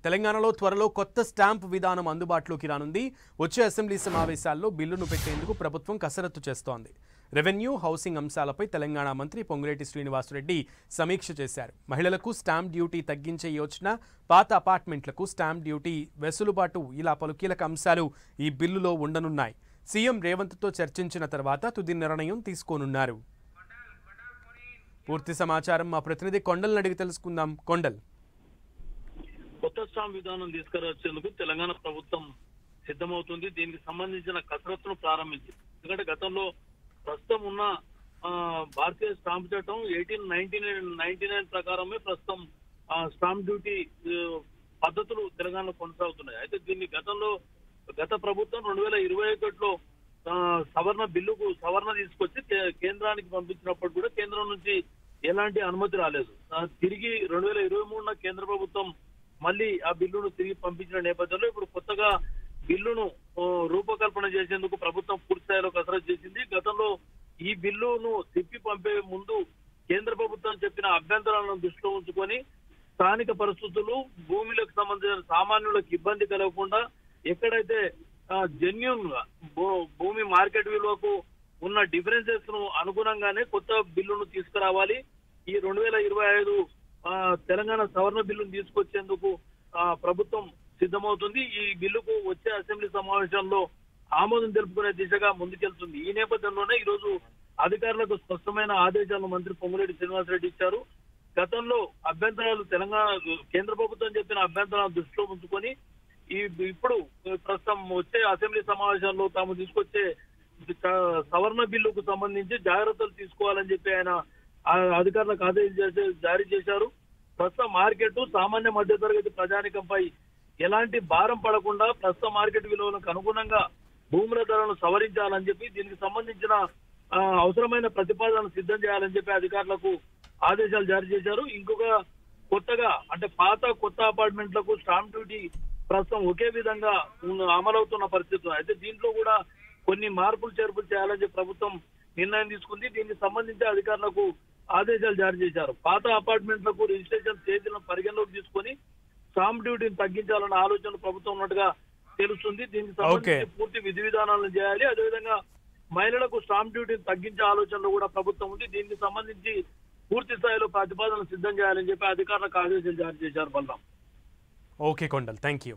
తెలంగాణలో త్వరలో కొత్త స్టాంప్ విధానం అందుబాటులోకి రానుంది. వచ్చే అసెంబ్లీ సమావేశాల్లో బిల్లును పెట్టేందుకు ప్రభుత్వం కసరత్తు చేస్తోంది. రెవెన్యూ, హౌసింగ్ అంశాలపై తెలంగాణ మంత్రి పొంగులేటి శ్రీనివాసరెడ్డి సమీక్ష చేశారు. మహిళలకు స్టాంప్ డ్యూటీ తగ్గించే యోచన, పాత అపార్ట్మెంట్లకు స్టాంప్ డ్యూటీ వెసులుబాటు ఇలా పలు కీలక అంశాలు ఈ బిల్లులో ఉండనున్నాయి. సీఎం రేవంత్తో చర్చించిన తర్వాత తుది నిర్ణయం తీసుకోనున్నారు. పూర్తి సమాచారం మా ప్రతినిధి కొండల్ని అడిగి తెలుసుకుందాం. కొండల్, కొత్త స్టాంప్ విధానం తీసుకురాచేందుకు తెలంగాణ ప్రభుత్వం సిద్ధమవుతుంది. దీనికి సంబంధించిన కసరత్తును ప్రారంభించింది. ఎందుకంటే గతంలో ప్రస్తుతం ఉన్న భారతీయ స్టాంప్ చట్టం 1899 ప్రకారమే ప్రస్తుతం స్టాంప్ డ్యూటీ పద్ధతులు తెలంగాణలో కొనసాగుతున్నాయి. అయితే దీన్ని గత ప్రభుత్వం 2021లో సవరణ తీసుకొచ్చి కేంద్రానికి పంపించినప్పుడు కూడా కేంద్రం నుంచి ఎలాంటి అనుమతి రాలేదు. తిరిగి 2023 కేంద్ర ప్రభుత్వం మళ్ళీ ఆ బిల్లును తిరిగి పంపించిన నేపథ్యంలో ఇప్పుడు కొత్తగా బిల్లును రూపకల్పన చేసేందుకు ప్రభుత్వం పూర్తి స్థాయిలో కసరత్తు చేసింది. గతంలో ఈ బిల్లును తిప్పి పంపే ముందు కేంద్ర ప్రభుత్వం చెప్పిన అభ్యంతరాలను దృష్టిలో ఉంచుకొని స్థానిక పరిస్థితులు, భూమిలకు సంబంధించిన సామాన్యులకు ఇబ్బంది కలగకుండా ఎక్కడైతే జెన్యూన్ గా భూమి మార్కెట్ విలువకు ఉన్న డిఫరెన్సెస్ ను అనుగుణంగానే కొత్త బిల్లును తీసుకురావాలి. ఈ 2025 తెలంగాణ సవరణ బిల్లును తీసుకొచ్చేందుకు ప్రభుత్వం సిద్ధమవుతుంది. ఈ బిల్లుకు వచ్చే అసెంబ్లీ సమావేశంలో ఆమోదం తెలుపుకునే దిశగా ముందుకెళ్తుంది. ఈ నేపథ్యంలోనే ఈ రోజు అధికారులకు స్పష్టమైన ఆదేశాలను మంత్రి పొంగులేటి శ్రీనివాసరెడ్డి ఇచ్చారు. గతంలో అభ్యంతరాలు కేంద్ర ప్రభుత్వం చెప్పిన అభ్యంతరాలను దృష్టిలో ఉంచుకొని ఇప్పుడు ప్రస్తుతం వచ్చే అసెంబ్లీ సమావేశాల్లో తాము తీసుకొచ్చే సవరణ బిల్లుకు సంబంధించి జాగ్రత్తలు తీసుకోవాలని చెప్పి ఆయన అధికారులకు ఆదేశాలు జారీ చేశారు. ప్రస్తుత మార్కెట్ సామాన్య మధ్యతరగతి ప్రజానికంపై ఎలాంటి భారం పడకుండా ప్రస్తుత మార్కెట్ విలువలకు అనుగుణంగా భూముల ధరలను సవరించాలని చెప్పి దీనికి సంబంధించిన అవసరమైన ప్రతిపాదనలు సిద్ధం చేయాలని చెప్పి అధికారులకు ఆదేశాలు జారీ చేశారు. ఇంకొక కొత్తగా అంటే పాత కొత్త అపార్ట్మెంట్లకు స్టాంప్ డ్యూటీ ప్రస్తుతం ఒకే విధంగా అమలవుతున్న పరిస్థితి. అయితే దీంట్లో కూడా కొన్ని మార్పులు చేర్పులు చేయాలని చెప్పి ప్రభుత్వం నిర్ణయం తీసుకుంది. దీనికి సంబంధించి అధికారులకు ఆదేశాలు జారీ చేశారు. పాత అపార్ట్మెంట్లకు రిజిస్ట్రేషన్ తేదీలను పరిగణలోకి తీసుకొని స్టాంప్ డ్యూటీని తగ్గించాలన్న ఆలోచన ప్రభుత్వం ఉన్నట్టుగా తెలుస్తుంది. దీనికి సంబంధించి పూర్తి విధి విధానాలను చేయాలి. అదేవిధంగా మహిళలకు స్టాంప్ డ్యూటీని తగ్గించే ఆలోచనలో కూడా ప్రభుత్వం ఉంది. దీనికి సంబంధించి పూర్తి స్థాయిలో ప్రతిపాదనలు సిద్ధం చేయాలని చెప్పి అధికారులకు ఆదేశాలు జారీ చేశారు. బల్లాం. Okay Kondal, thank you.